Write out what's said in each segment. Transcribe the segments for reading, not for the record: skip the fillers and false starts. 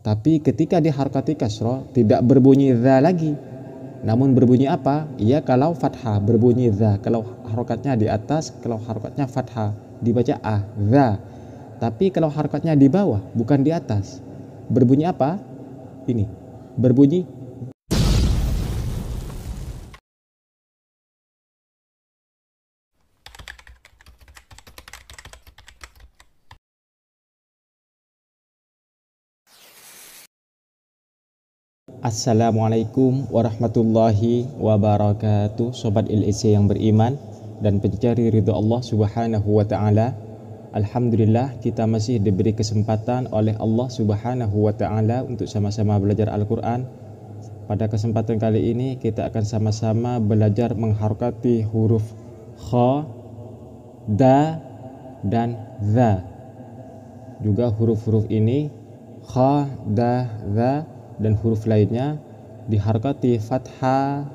Tapi ketika diharokati kasroh tidak berbunyi dha lagi, namun berbunyi apa? Iya kalau fathah berbunyi dha, kalau harokatnya di atas, kalau harokatnya fathah dibaca dha. Tapi kalau harokatnya di bawah bukan di atas, berbunyi apa? Ini berbunyi. Assalamualaikum warahmatullahi wabarakatuh, Sobat LEC yang beriman dan pencari ridho Allah subhanahu wa ta'ala. Alhamdulillah kita masih diberi kesempatan oleh Allah subhanahu wa ta'ala untuk sama-sama belajar Al-Quran. Pada kesempatan kali ini kita akan sama-sama belajar mengharokati huruf kha, da, dan dha. Juga huruf-huruf ini kha, da, dha dan huruf lainnya diharokati fathah,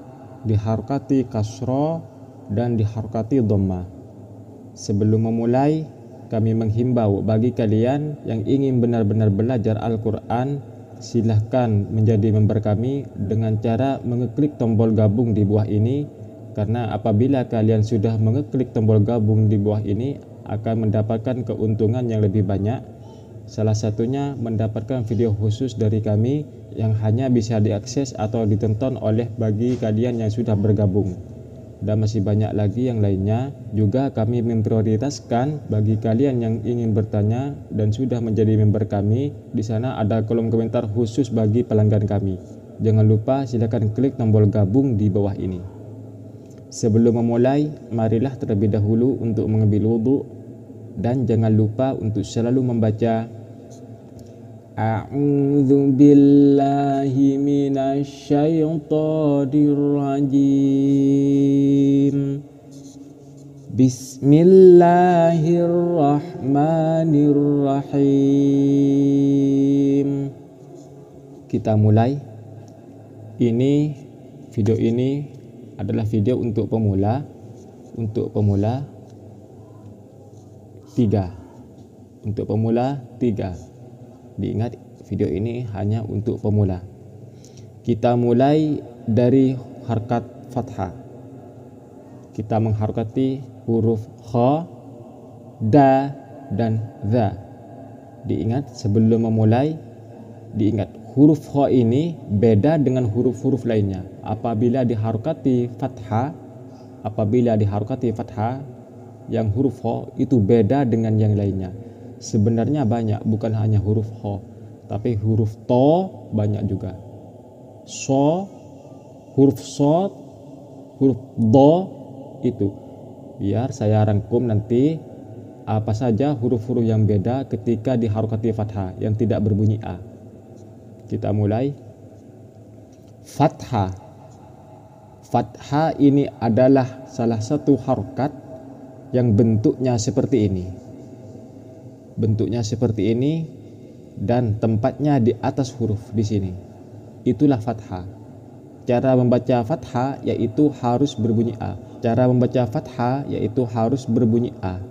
diharokati kasroh, dan diharokati dhamma. Sebelum memulai, kami menghimbau bagi kalian yang ingin benar-benar belajar Al-Quran, silahkan menjadi member kami dengan cara mengeklik tombol gabung di bawah ini, karena apabila kalian sudah mengeklik tombol gabung di bawah ini akan mendapatkan keuntungan yang lebih banyak. Salah satunya mendapatkan video khusus dari kami yang hanya bisa diakses atau ditonton oleh bagi kalian yang sudah bergabung. Dan masih banyak lagi yang lainnya. Juga kami memprioritaskan bagi kalian yang ingin bertanya dan sudah menjadi member kami. Di sana ada kolom komentar khusus bagi pelanggan kami. Jangan lupa silakan klik tombol gabung di bawah ini. Sebelum memulai, marilah terlebih dahulu untuk mengambil wudhu. Dan jangan lupa untuk selalu membaca A'udzu billahi minasyaitonir rajim. Bismillahirrahmanirrahim. Kita mulai. Video ini adalah video untuk pemula. Untuk pemula 3. Untuk pemula 3. Diingat, video ini hanya untuk pemula. Kita mulai dari harkat fathah. Kita mengharokati huruf kha, da, dan dha. Diingat, sebelum memulai, diingat huruf kha ini beda dengan huruf-huruf lainnya. Apabila diharokati fathah, yang huruf kha itu beda dengan yang lainnya. Sebenarnya banyak, bukan hanya huruf kha, tapi huruf to banyak juga. So, huruf sod, huruf do itu. Biar saya rangkum nanti apa saja huruf-huruf yang beda ketika diharokati fathah yang tidak berbunyi a. Kita mulai. Fathah. Fathah ini adalah salah satu harokat yang bentuknya seperti ini. Bentuknya seperti ini dan tempatnya di atas huruf di sini. Itulah fathah. Cara membaca fathah yaitu harus berbunyi a. Cara membaca fathah yaitu harus berbunyi a.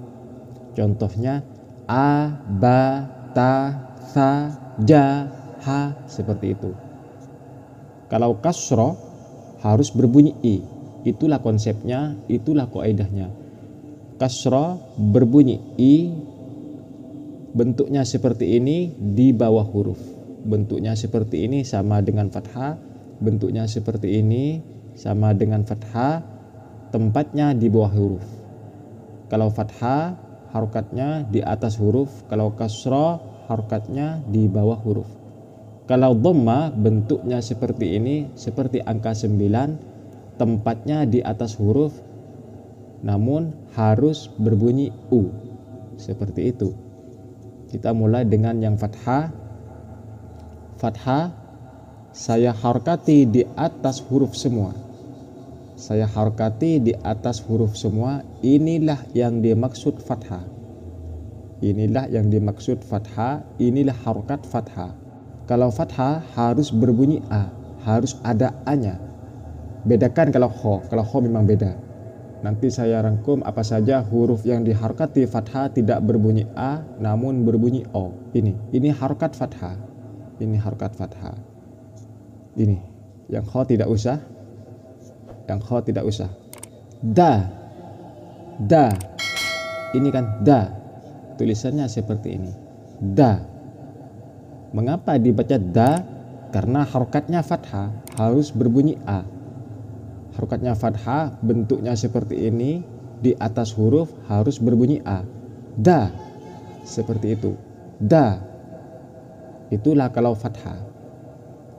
Contohnya a, ba, ta, tha, ja, ha, seperti itu. Kalau kasroh harus berbunyi i. Itulah konsepnya, itulah kaidahnya. Kasroh berbunyi i, bentuknya seperti ini di bawah huruf. Bentuknya seperti ini sama dengan fathah. Bentuknya seperti ini sama dengan fathah. Tempatnya di bawah huruf. Kalau fathah harokatnya di atas huruf. Kalau kasroh harokatnya di bawah huruf. Kalau dhamma bentuknya seperti ini, seperti angka 9. Tempatnya di atas huruf, namun harus berbunyi u. Seperti itu. Kita mulai dengan yang fathah. Fathah saya harokati di atas huruf semua. Saya harokati di atas huruf semua. Inilah yang dimaksud fathah. Inilah yang dimaksud fathah. Inilah harokat fathah. Kalau fathah harus berbunyi a, harus ada a-nya. Bedakan kalau kho. Kalau kho memang beda. Nanti saya rangkum apa saja huruf yang diharokati fathah tidak berbunyi a namun berbunyi o. Ini harokat fathah. Ini harokat fathah. Ini yang kha tidak usah, yang kha tidak usah. Da, da, ini kan da, tulisannya seperti ini, da. Mengapa dibaca da? Karena harokatnya fathah, harus berbunyi a. Harokatnya fathah, bentuknya seperti ini, di atas huruf harus berbunyi a. Da, seperti itu, da. Itulah kalau fathah.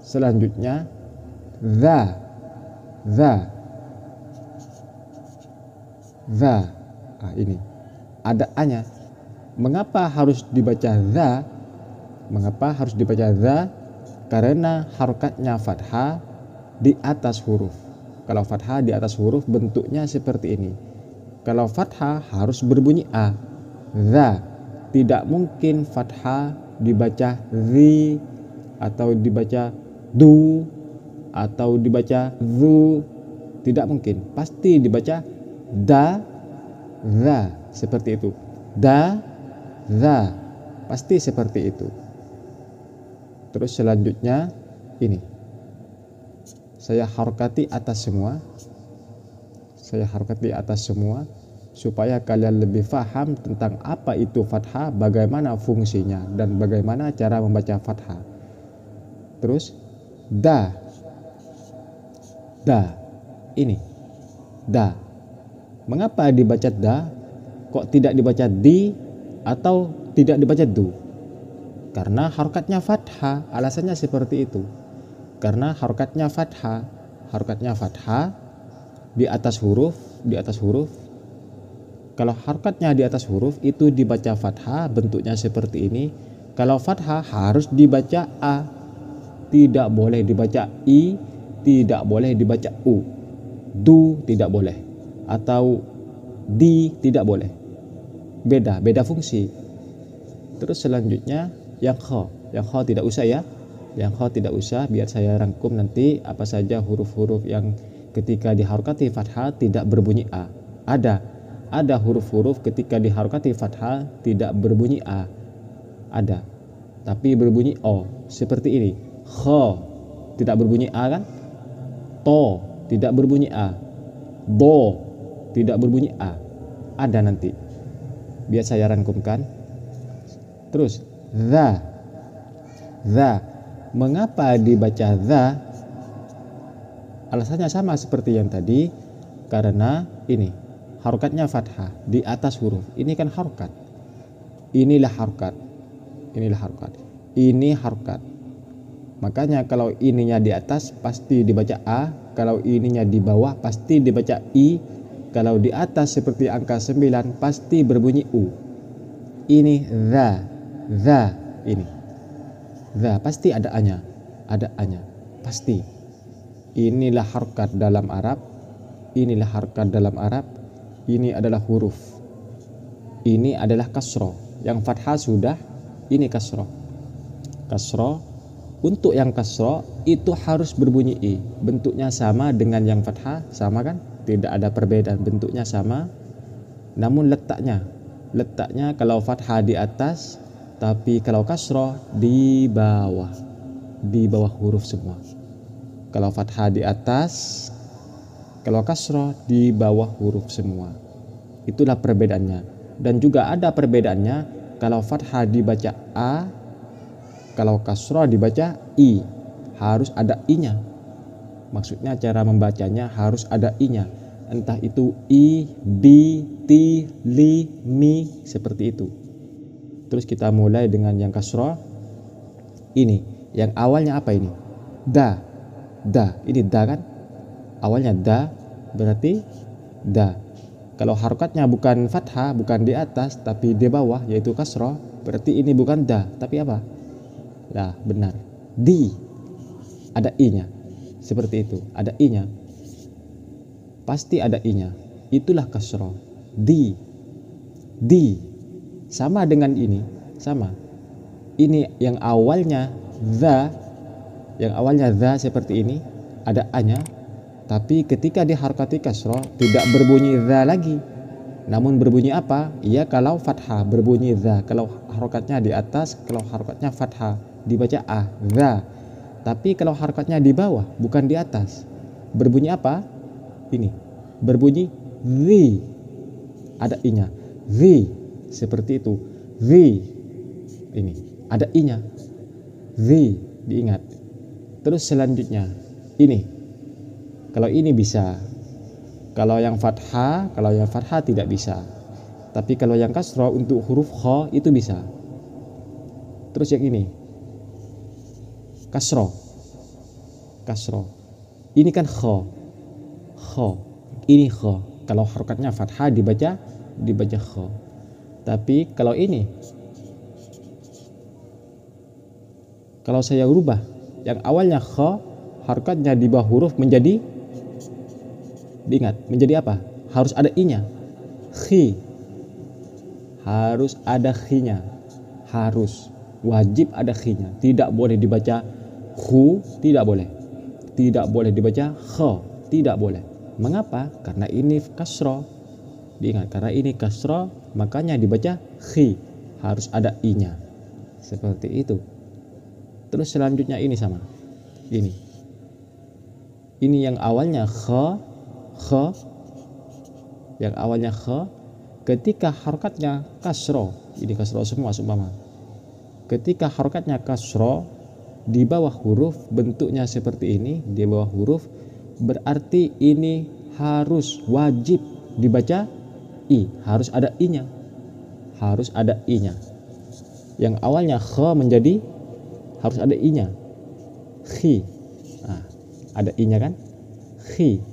Selanjutnya za, za, za. Ini ada a-nya. Mengapa harus dibaca za? Mengapa harus dibaca za? Karena harokatnya fathah di atas huruf. Kalau fathah di atas huruf bentuknya seperti ini. Kalau fathah harus berbunyi a. Za. Tidak mungkin fathah dibaca zi, atau dibaca du, atau dibaca zu. Tidak mungkin. Pasti dibaca da, za, seperti itu. Da, za, pasti seperti itu. Terus selanjutnya ini, saya harokati atas semua. Saya harokati atas semua supaya kalian lebih paham tentang apa itu fathah, bagaimana fungsinya, dan bagaimana cara membaca fathah. Terus da, da, ini da. Mengapa dibaca da? Kok tidak dibaca di atau tidak dibaca du? Karena harokatnya fathah. Alasannya seperti itu. Karena harokatnya fathah. Harokatnya fathah di atas huruf, di atas huruf. Kalau harokatnya di atas huruf itu dibaca fathah, bentuknya seperti ini. Kalau fathah harus dibaca a. Tidak boleh dibaca i, tidak boleh dibaca u. Du tidak boleh, atau di tidak boleh. Beda fungsi. Terus selanjutnya yang kha. Yang kha tidak usah ya. Yang kha tidak usah, biar saya rangkum nanti apa saja huruf-huruf yang ketika diharokati fathah tidak berbunyi a. Ada huruf-huruf ketika diharokati fathah tidak berbunyi a. Ada. Tapi berbunyi o. Seperti ini. Kha tidak berbunyi a kan? To tidak berbunyi a. Do tidak berbunyi a. Ada nanti. Biar saya rangkumkan. Terus za. Za. Mengapa dibaca za? Alasannya sama seperti yang tadi. Karena ini harokatnya fathah di atas huruf. Ini kan harokat. Inilah harokat. Inilah harokat. Ini harokat. Makanya kalau ininya di atas pasti dibaca a. Kalau ininya di bawah pasti dibaca i. Kalau di atas seperti angka 9 pasti berbunyi u. Ini za. Za. Ini za. Pasti ada a-nya. Ada a-nya. Pasti. Inilah harokat dalam Arab. Inilah harokat dalam Arab. Ini adalah huruf. Ini adalah kasroh. Yang fathah sudah. Ini kasroh. Kasroh. Untuk yang kasroh itu harus berbunyi i. Bentuknya sama dengan yang fathah. Sama kan? Tidak ada perbedaan. Bentuknya sama. Namun letaknya. Letaknya kalau fathah di atas. Tapi kalau kasroh di bawah. Di bawah huruf semua. Kalau fathah di atas. Kalau kasroh di bawah huruf semua. Itulah perbedaannya. Dan juga ada perbedaannya. Kalau fathah dibaca a. Kalau kasroh dibaca i. Harus ada i-nya. Maksudnya cara membacanya harus ada i-nya. Entah itu i, di, ti, li, mi. Seperti itu. Terus kita mulai dengan yang kasroh. Ini. Yang awalnya apa ini? Da. Da. Ini da kan? Awalnya da. Berarti da. Kalau harokatnya bukan fathah, bukan di atas tapi di bawah, yaitu kasroh, berarti ini bukan da tapi apa? Nah benar, di. Ada i-nya. Seperti itu, ada i-nya. Pasti ada i-nya. Itulah kasroh. Di. Sama dengan ini. Sama. Ini yang awalnya za. Yang awalnya za seperti ini. Ada a-nya. Tapi ketika diharokati kasroh tidak berbunyi za lagi. Namun berbunyi apa? Iya kalau fathah berbunyi za. Kalau harokatnya di atas, kalau harokatnya fathah dibaca a, za. Tapi kalau harokatnya di bawah, bukan di atas, berbunyi apa? Ini, berbunyi zi, ada i-nya, zi, seperti itu, zi. Ini, ada i-nya, zi, diingat. Terus selanjutnya, ini, kalau ini bisa. Kalau yang fathah tidak bisa. Tapi kalau yang kasroh untuk huruf kha itu bisa. Terus yang ini, kasroh. Ini kan kha. Ini kha. Kalau harokatnya fathah dibaca kha. Tapi kalau ini, kalau saya rubah, yang awalnya kha, harokatnya di bawah huruf menjadi, diingat, menjadi apa? Harus ada i-nya, khi. Harus ada khi-nya. Harus, wajib ada khi-nya. Tidak boleh dibaca khu, tidak boleh. Tidak boleh dibaca kha, tidak boleh. Mengapa? Karena ini kasroh. Diingat, karena ini kasroh, makanya dibaca khi. Harus ada i-nya. Seperti itu. Terus selanjutnya ini sama. Ini yang awalnya kha, yang awalnya kha, ketika harokatnya kasroh, ini kasroh semua seumpama. Ketika harokatnya kasroh, di bawah huruf bentuknya seperti ini, di bawah huruf, berarti ini harus wajib dibaca i, harus ada i-nya. Harus ada i-nya. Yang awalnya kha menjadi harus ada i-nya. Khi. Nah, ada i-nya kan? Khi.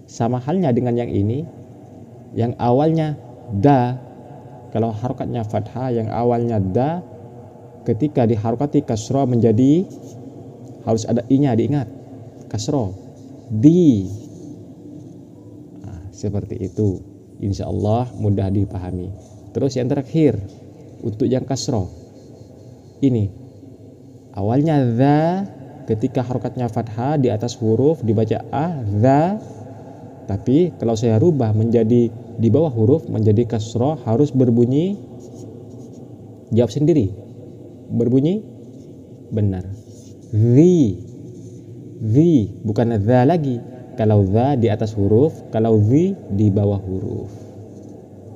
Sama halnya dengan yang ini, yang awalnya da. Kalau harokatnya fathah, yang awalnya da, ketika diharokati kasroh menjadi harus ada i-nya, diingat, kasroh, di. Nah, seperti itu. Insya Allah mudah dipahami. Terus yang terakhir, untuk yang kasroh, ini awalnya za, ketika harokatnya fathah di atas huruf dibaca a, za. Tapi kalau saya rubah menjadi di bawah huruf menjadi kasroh, harus berbunyi, jawab sendiri, berbunyi benar, zi, bukan za lagi. Kalau za di atas huruf, kalau zi di bawah huruf.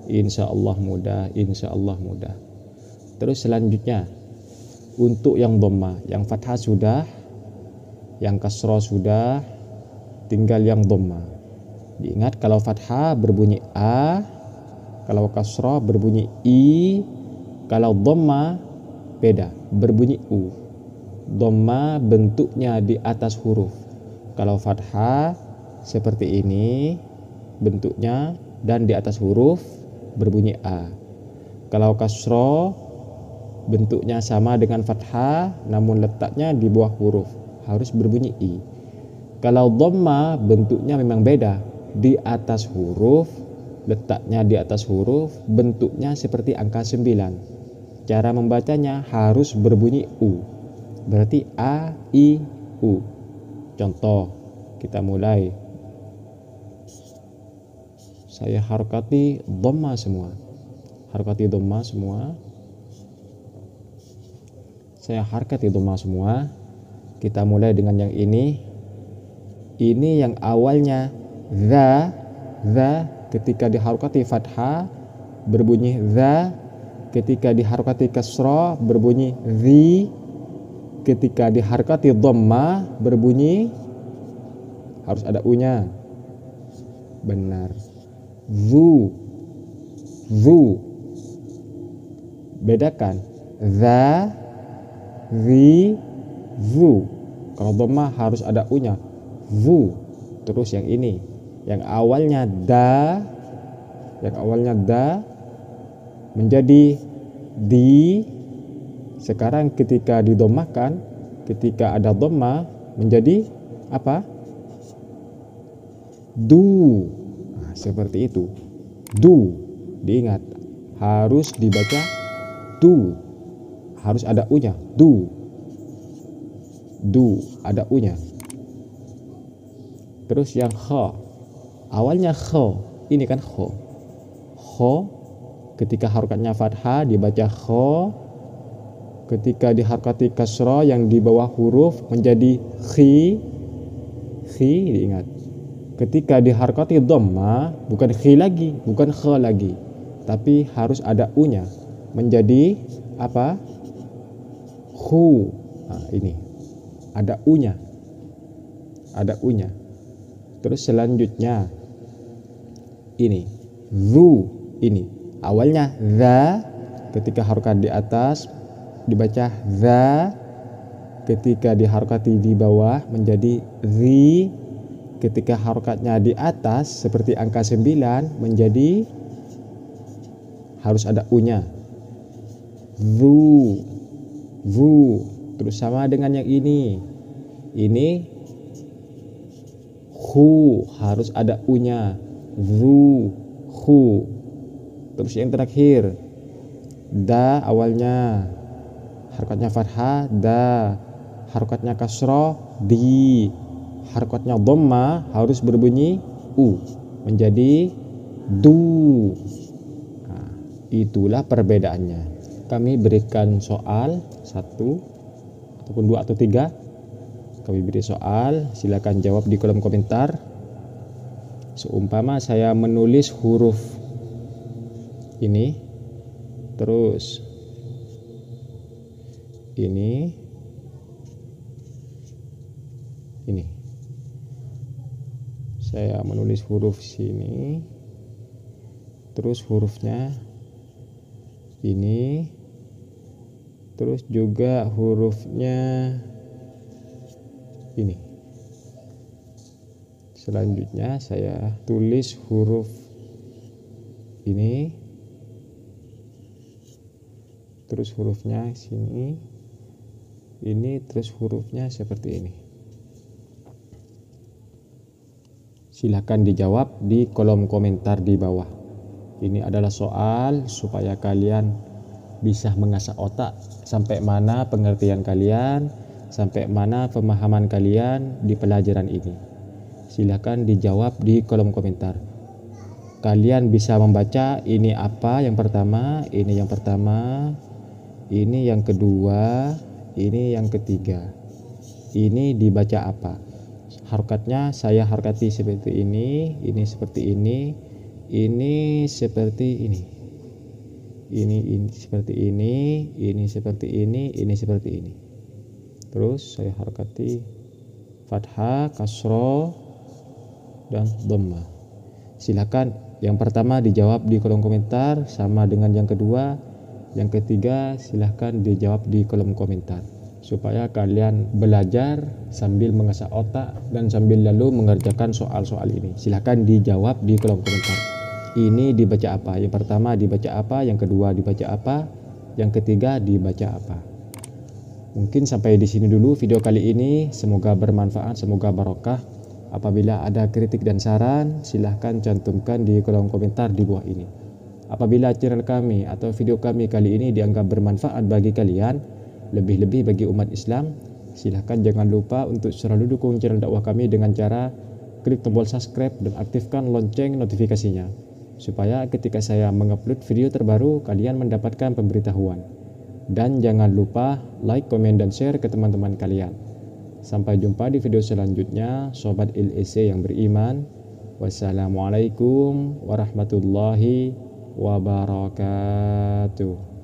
Insya Allah mudah. Terus selanjutnya, untuk yang dhamma, yang fathah sudah, yang kasroh sudah, tinggal yang dhamma. Diingat, kalau fathah berbunyi a, kalau kasroh berbunyi i, kalau dhamma beda, berbunyi u. Dhamma bentuknya di atas huruf. Kalau fathah seperti ini bentuknya dan di atas huruf berbunyi a. Kalau kasroh bentuknya sama dengan fathah namun letaknya di bawah huruf, harus berbunyi i. Kalau dhamma bentuknya memang beda, di atas huruf, letaknya di atas huruf, bentuknya seperti angka 9. Cara membacanya harus berbunyi u. Berarti a, i, u. Contoh, kita mulai. Saya harokati dhamma semua. Saya harokati dhamma semua. Kita mulai dengan yang ini. Ini yang awalnya za, ketika diharokati fathah berbunyi za, ketika diharokati kasrah berbunyi zi, ketika diharokati dhamma berbunyi harus ada u-nya. Benar. Zu. Bedakan za, zi, zu. Kalau dhamma harus ada u-nya, zu. Terus yang ini, yang awalnya da, menjadi di. Sekarang ketika didomahkan, ketika ada dhamma menjadi apa? Du. Nah, seperti itu. Du. Diingat, harus dibaca du. Harus ada u-nya. Du. Ada u-nya. Terus yang kha, awalnya kha, ini kan kha. Kha ketika harokatnya fathah dibaca kha, ketika diharokati kasroh yang di bawah huruf menjadi khi, diingat. Ketika diharokati dhamma bukan khi lagi, bukan kha lagi, tapi harus ada u-nya menjadi apa? Khu. Nah, ini ada u-nya. Ada u-nya. Terus selanjutnya ini zu, ini awalnya za, ketika harokat di atas dibaca za, ketika diharokati di bawah menjadi zi, ketika harokatnya di atas seperti angka 9 menjadi harus ada u-nya zu. Terus sama dengan yang ini khu, harus ada u-nya zu, khu. Terus yang terakhir da, awalnya harokatnya fathah da, harokatnya kasroh di, harokatnya dhamma harus berbunyi u menjadi du. Nah, itulah perbedaannya. Kami berikan soal 1 ataupun 2 atau 3. Kami beri soal, silakan jawab di kolom komentar. Seumpama saya menulis huruf ini, terus ini, saya menulis huruf sini, terus hurufnya ini, terus juga hurufnya ini. Selanjutnya saya tulis huruf ini, terus hurufnya sini, ini, terus hurufnya seperti ini. Silahkan dijawab di kolom komentar di bawah. Ini adalah soal supaya kalian bisa mengasah otak sampai mana pengertian kalian, sampai mana pemahaman kalian di pelajaran ini. Silahkan dijawab di kolom komentar. Kalian bisa membaca ini apa yang pertama, ini yang pertama, ini yang kedua, ini yang ketiga. Ini dibaca apa? Harokatnya saya harokati seperti ini seperti ini seperti ini. Ini seperti ini seperti ini seperti ini. Terus saya harokati fathah, kasroh, dan dhamma. Silakan yang pertama dijawab di kolom komentar sama dengan yang kedua, yang ketiga silahkan dijawab di kolom komentar supaya kalian belajar sambil mengasah otak dan sambil lalu mengerjakan soal-soal ini. Silahkan dijawab di kolom komentar. Ini dibaca apa? Yang pertama dibaca apa? Yang kedua dibaca apa? Yang ketiga dibaca apa? Mungkin sampai di sini dulu video kali ini. Semoga bermanfaat, semoga barokah. Apabila ada kritik dan saran, silahkan cantumkan di kolom komentar di bawah ini. Apabila channel kami atau video kami kali ini dianggap bermanfaat bagi kalian, lebih-lebih bagi umat Islam, silahkan jangan lupa untuk selalu dukung channel dakwah kami dengan cara klik tombol subscribe dan aktifkan lonceng notifikasinya, supaya ketika saya mengupload video terbaru, kalian mendapatkan pemberitahuan. Dan jangan lupa like, komen, dan share ke teman-teman kalian. Sampai jumpa di video selanjutnya, Sobat LEC yang beriman. Wassalamualaikum warahmatullahi wabarakatuh.